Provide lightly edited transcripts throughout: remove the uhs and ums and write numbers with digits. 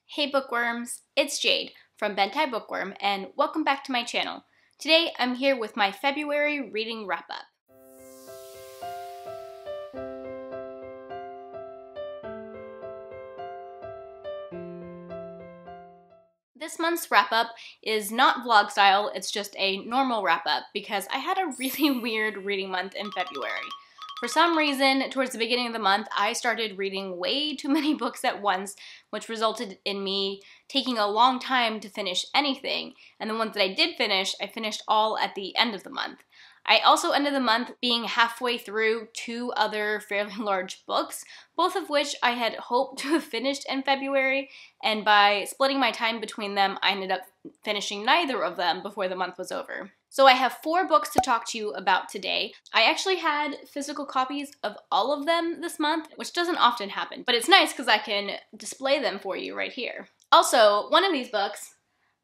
Hey bookworms, it's Jade from Bedtime Bookworm and welcome back to my channel. Today I'm here with my February reading wrap-up. This month's wrap-up is not vlog style, it's just a normal wrap-up because I had a really weird reading month in February. For some reason, towards the beginning of the month, I started reading way too many books at once, which resulted in me taking a long time to finish anything, and the ones that I did finish, I finished all at the end of the month. I also ended the month being halfway through two other fairly large books, both of which I had hoped to have finished in February, and by splitting my time between them, I ended up finishing neither of them before the month was over. So I have 4 books to talk to you about today. I actually had physical copies of all of them this month, which doesn't often happen, but it's nice because I can display them for you right here. Also, one of these books,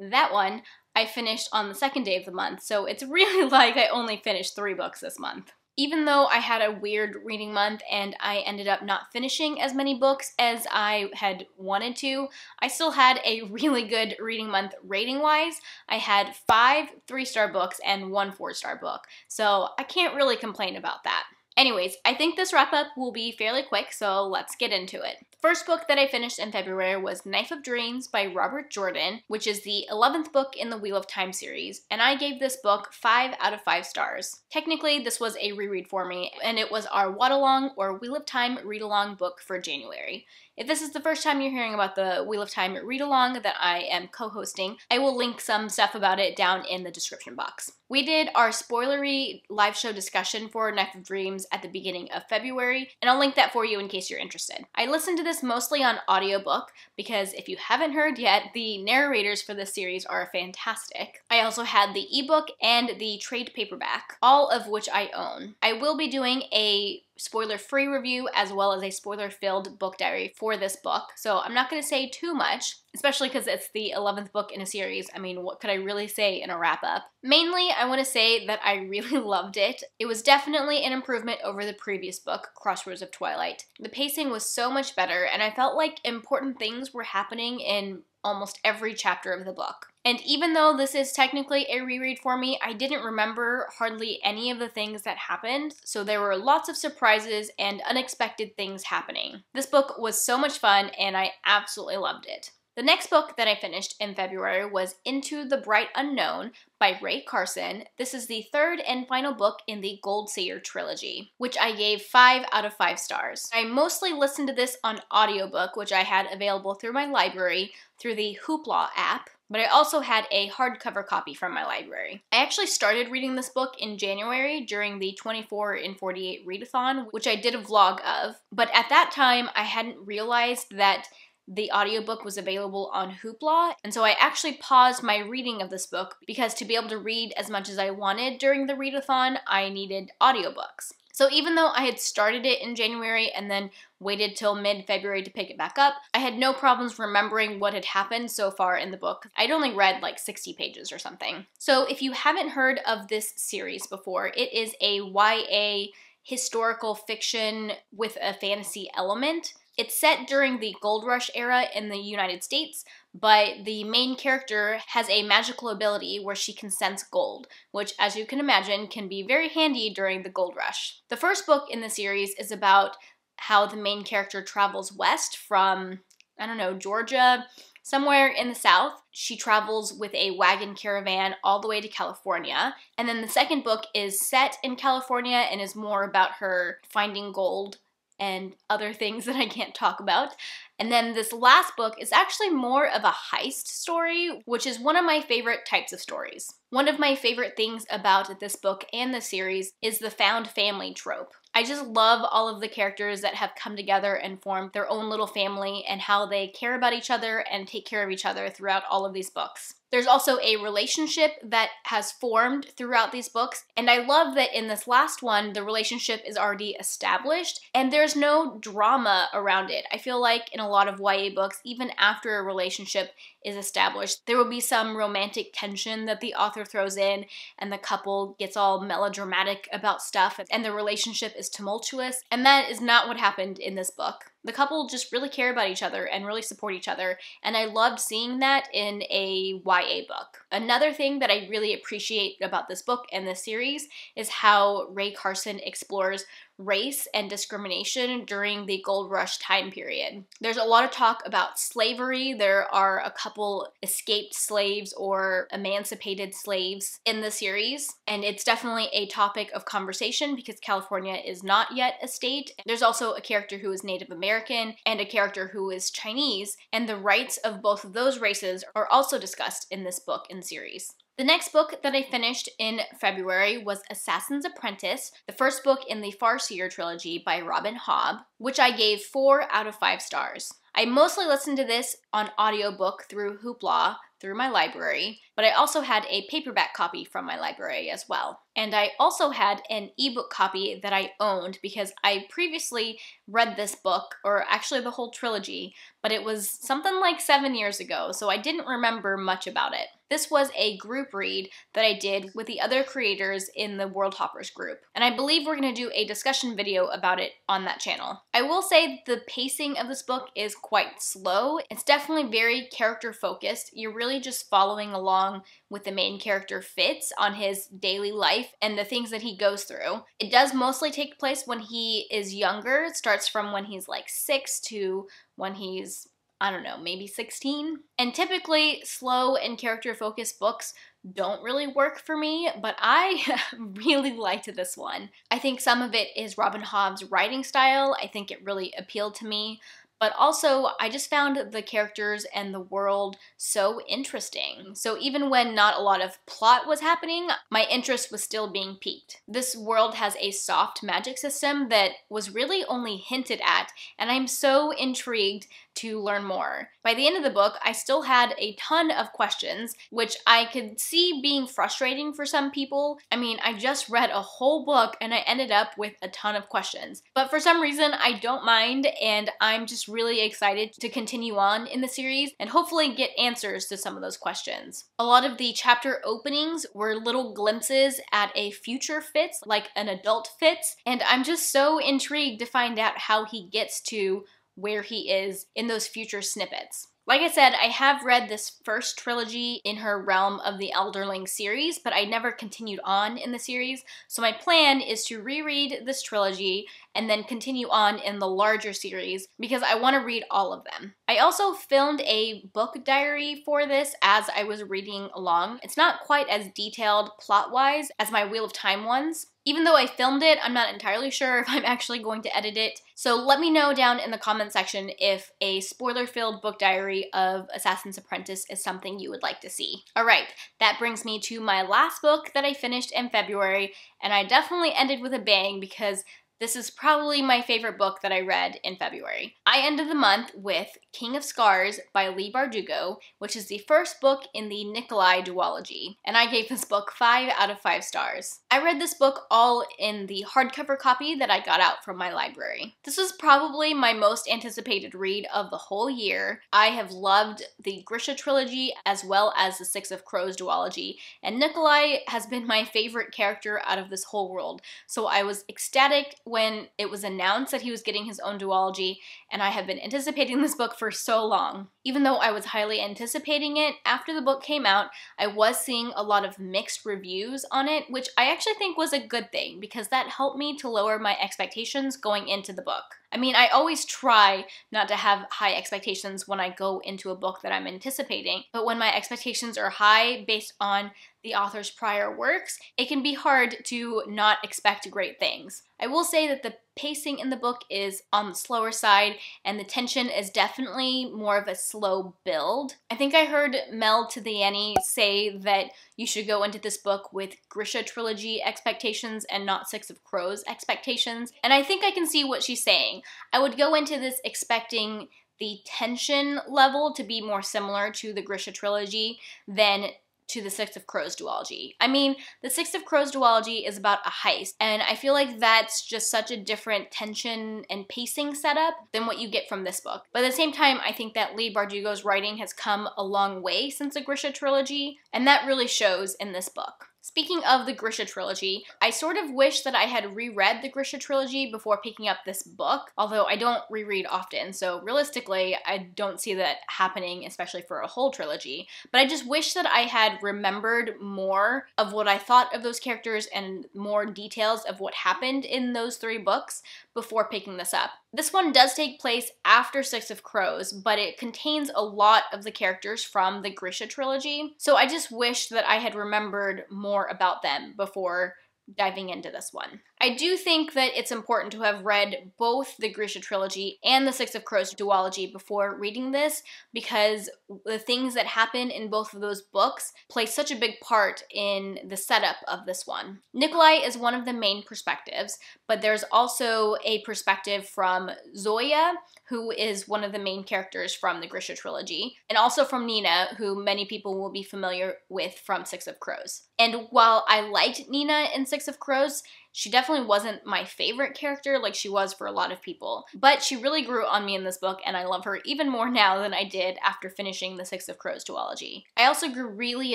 that one, I finished on the second day of the month, so it's really like I only finished 3 books this month. Even though I had a weird reading month and I ended up not finishing as many books as I had wanted to, I still had a really good reading month rating-wise. I had 5 3-star books and 1 4-star book, so I can't really complain about that. Anyways, I think this wrap-up will be fairly quick, so let's get into it. The first book that I finished in February was Knife of Dreams by Robert Jordan, which is the 11th book in the Wheel of Time series, and I gave this book 5 out of 5 stars. Technically, this was a reread for me, and it was our WoTalong or Wheel of Time read-along book for January. If this is the first time you're hearing about the Wheel of Time read-along that I am co-hosting, I will link some stuff about it down in the description box. We did our spoilery live show discussion for Knife of Dreams at the beginning of February, and I'll link that for you in case you're interested. I listened to this mostly on audiobook because if you haven't heard yet, the narrators for this series are fantastic. I also had the ebook and the trade paperback, all of which I own. I will be doing a spoiler-free review as well as a spoiler-filled book diary for this book, so I'm not going to say too much, especially because it's the 11th book in a series. I mean, what could I really say in a wrap-up? Mainly, I want to say that I really loved it. It was definitely an improvement over the previous book, Crossroads of Twilight. The pacing was so much better, and I felt like important things were happening in almost every chapter of the book. And even though this is technically a reread for me, I didn't remember hardly any of the things that happened, so there were lots of surprises and unexpected things happening. This book was so much fun, and I absolutely loved it. The next book that I finished in February was Into the Bright Unknown by Carson. This is the 3rd and final book in the Seer trilogy, which I gave 5 out of 5 stars. I mostly listened to this on audiobook, which I had available through my library through the Hoopla app, but I also had a hardcover copy from my library. I actually started reading this book in January during the 24 in 48 readathon, which I did a vlog of, but at that time I hadn't realized that the audiobook was available on Hoopla, and so I actually paused my reading of this book because to be able to read as much as I wanted during the readathon, I needed audiobooks. So even though I had started it in January and then waited till mid-February to pick it back up, I had no problems remembering what had happened so far in the book. I'd only read like 60 pages or something. So if you haven't heard of this series before, it is a YA historical fiction with a fantasy element. It's set during the Gold Rush era in the United States, but the main character has a magical ability where she can sense gold, which, as you can imagine, can be very handy during the Gold Rush. The first book in the series is about how the main character travels west from, I don't know, Georgia, somewhere in the south. She travels with a wagon caravan all the way to California. And then the second book is set in California and is more about her finding gold and other things that I can't talk about. And then this last book is actually more of a heist story, which is one of my favorite types of stories. One of my favorite things about this book and the series is the found family trope. I just love all of the characters that have come together and formed their own little family and how they care about each other and take care of each other throughout all of these books. There's also a relationship that has formed throughout these books, and I love that in this last one, the relationship is already established, and there's no drama around it. I feel like in a lot of YA books, even after a relationship is established, there will be some romantic tension that the author author throws in, and the couple gets all melodramatic about stuff, and the relationship is tumultuous, and that is not what happened in this book. The couple just really care about each other and really support each other, and I loved seeing that in a YA book. Another thing that I really appreciate about this book and this series is how Carson explores race and discrimination during the gold rush time period. There's a lot of talk about slavery. There are a couple escaped slaves or emancipated slaves in the series, and it's definitely a topic of conversation because California is not yet a state. There's also a character who is Native American and a character who is Chinese, and the rights of both of those races are also discussed in this book and series. The next book that I finished in February was Assassin's Apprentice, the first book in the Farseer trilogy by Hobb, which I gave 4 out of 5 stars. I mostly listened to this on audiobook through Hoopla, through my library, but I also had a paperback copy from my library as well. And I also had an ebook copy that I owned because I previously read this book, or actually the whole trilogy, but it was something like 7 years ago, so I didn't remember much about it. This was a group read that I did with the other creators in the World Hoppers group, and I believe we're going to do a discussion video about it on that channel. I will say the pacing of this book is quite slow. It's definitely very character focused. You're really just following along with the main character Fitz on his daily life and the things that he goes through. It does mostly take place when he is younger. It starts from when he's like 6 to when he's, I don't know, maybe 16. And typically, slow and character-focused books don't really work for me, but I really liked this one. I think some of it is Hobb's writing style. I think it really appealed to me. But also, I just found the characters and the world so interesting. So even when not a lot of plot was happening, my interest was still being piqued. This world has a soft magic system that was really only hinted at, and I'm so intrigued to learn more. By the end of the book, I still had a ton of questions, which I could see being frustrating for some people. I mean, I just read a whole book and I ended up with a ton of questions. But for some reason, I don't mind, and I'm just really excited to continue on in the series and hopefully get answers to some of those questions. A lot of the chapter openings were little glimpses at a future Fitz, like an adult Fitz, and I'm just so intrigued to find out how he gets to where he is in those future snippets. Like I said, I have read this first trilogy in her Realm of the Elderling series, but I never continued on in the series, so my plan is to reread this trilogy and then continue on in the larger series because I want to read all of them. I also filmed a book diary for this as I was reading along. It's not quite as detailed plot-wise as my Wheel of Time ones. Even though I filmed it, I'm not entirely sure if I'm actually going to edit it. So let me know down in the comment section if a spoiler-filled book diary of Assassin's Apprentice is something you would like to see. Alright, that brings me to my last book that I finished in February, and I definitely ended with a bang because this is probably my favorite book that I read in February. I ended the month with King of Scars by Leigh Bardugo, which is the first book in the Nikolai duology, and I gave this book 5 out of 5 stars. I read this book all in the hardcover copy that I got out from my library. This was probably my most anticipated read of the whole year. I have loved the Grisha trilogy as well as the Six of Crows duology, and Nikolai has been my favorite character out of this whole world, so I was ecstatic when it was announced that he was getting his own duology, and I have been anticipating this book for so long. Even though I was highly anticipating it, after the book came out, I was seeing a lot of mixed reviews on it, which I actually think was a good thing because that helped me to lower my expectations going into the book. I mean, I always try not to have high expectations when I go into a book that I'm anticipating, but when my expectations are high based on the author's prior works, it can be hard to not expect great things. I will say that the pacing in the book is on the slower side, and the tension is definitely more of a slow build. I think I heard Mel to the Annie say that you should go into this book with Grisha trilogy expectations and not Six of Crows expectations, and I think I can see what she's saying. I would go into this expecting the tension level to be more similar to the Grisha trilogy than to the Six of Crows duology. I mean, the Six of Crows duology is about a heist, and I feel like that's just such a different tension and pacing setup than what you get from this book. But at the same time, I think that Leigh Bardugo's writing has come a long way since the Grisha trilogy, and that really shows in this book. Speaking of the Grisha trilogy, I sort of wish that I had reread the Grisha trilogy before picking up this book, although I don't reread often, so realistically, I don't see that happening, especially for a whole trilogy. But I just wish that I had remembered more of what I thought of those characters and more details of what happened in those 3 books before picking this up. This one does take place after Six of Crows, but it contains a lot of the characters from the Grisha trilogy, so I just wish that I had remembered more about them before diving into this one. I do think that it's important to have read both the Grisha trilogy and the Six of Crows duology before reading this, because the things that happen in both of those books play such a big part in the setup of this one. Nikolai is one of the main perspectives, but there's also a perspective from Zoya, who is one of the main characters from the Grisha trilogy, and also from Nina, who many people will be familiar with from Six of Crows. And while I liked Nina in Six of Crows, she definitely wasn't my favorite character like she was for a lot of people, but she really grew on me in this book, and I love her even more now than I did after finishing the Six of Crows duology. I also grew really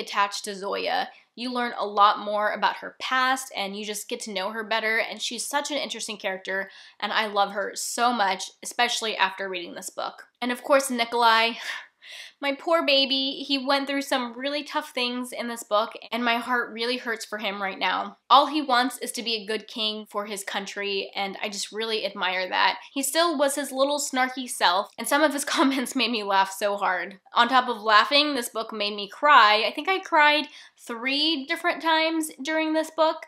attached to Zoya. You learn a lot more about her past, and you just get to know her better, and she's such an interesting character, and I love her so much, especially after reading this book. And of course, Nikolai. My poor baby, he went through some really tough things in this book, and my heart really hurts for him right now. All he wants is to be a good king for his country, and I just really admire that. He still was his little snarky self, and some of his comments made me laugh so hard. On top of laughing, this book made me cry. I think I cried 3 different times during this book.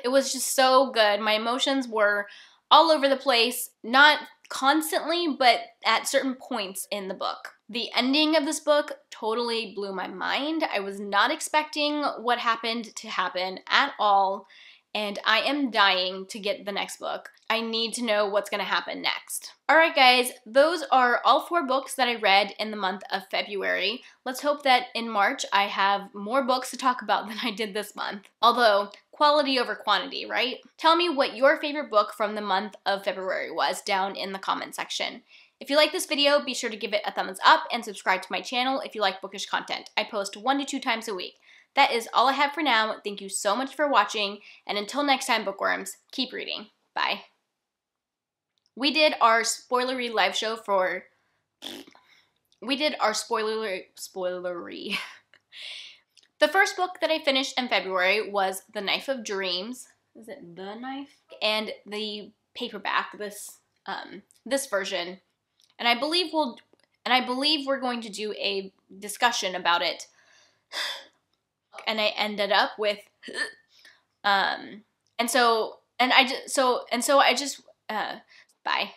It was just so good. My emotions were all over the place, not constantly, but at certain points in the book. The ending of this book totally blew my mind. I was not expecting what happened to happen at all, and I am dying to get the next book. I need to know what's gonna happen next. Alright guys, those are all 4 books that I read in the month of February. Let's hope that in March I have more books to talk about than I did this month. Although, quality over quantity, right? Tell me what your favorite book from the month of February was down in the comment section. If you like this video, be sure to give it a thumbs up and subscribe to my channel if you like bookish content. I post 1 to 2 times a week. That is all I have for now. Thank you so much for watching, and until next time, bookworms, keep reading. Bye. We did our spoilery live show for... We did our spoilery. The first book that I finished in February was The Knife of Dreams. Is it The Knife? And the paperback, this version. And I believe we're going to do a discussion about it. And I ended up with bye.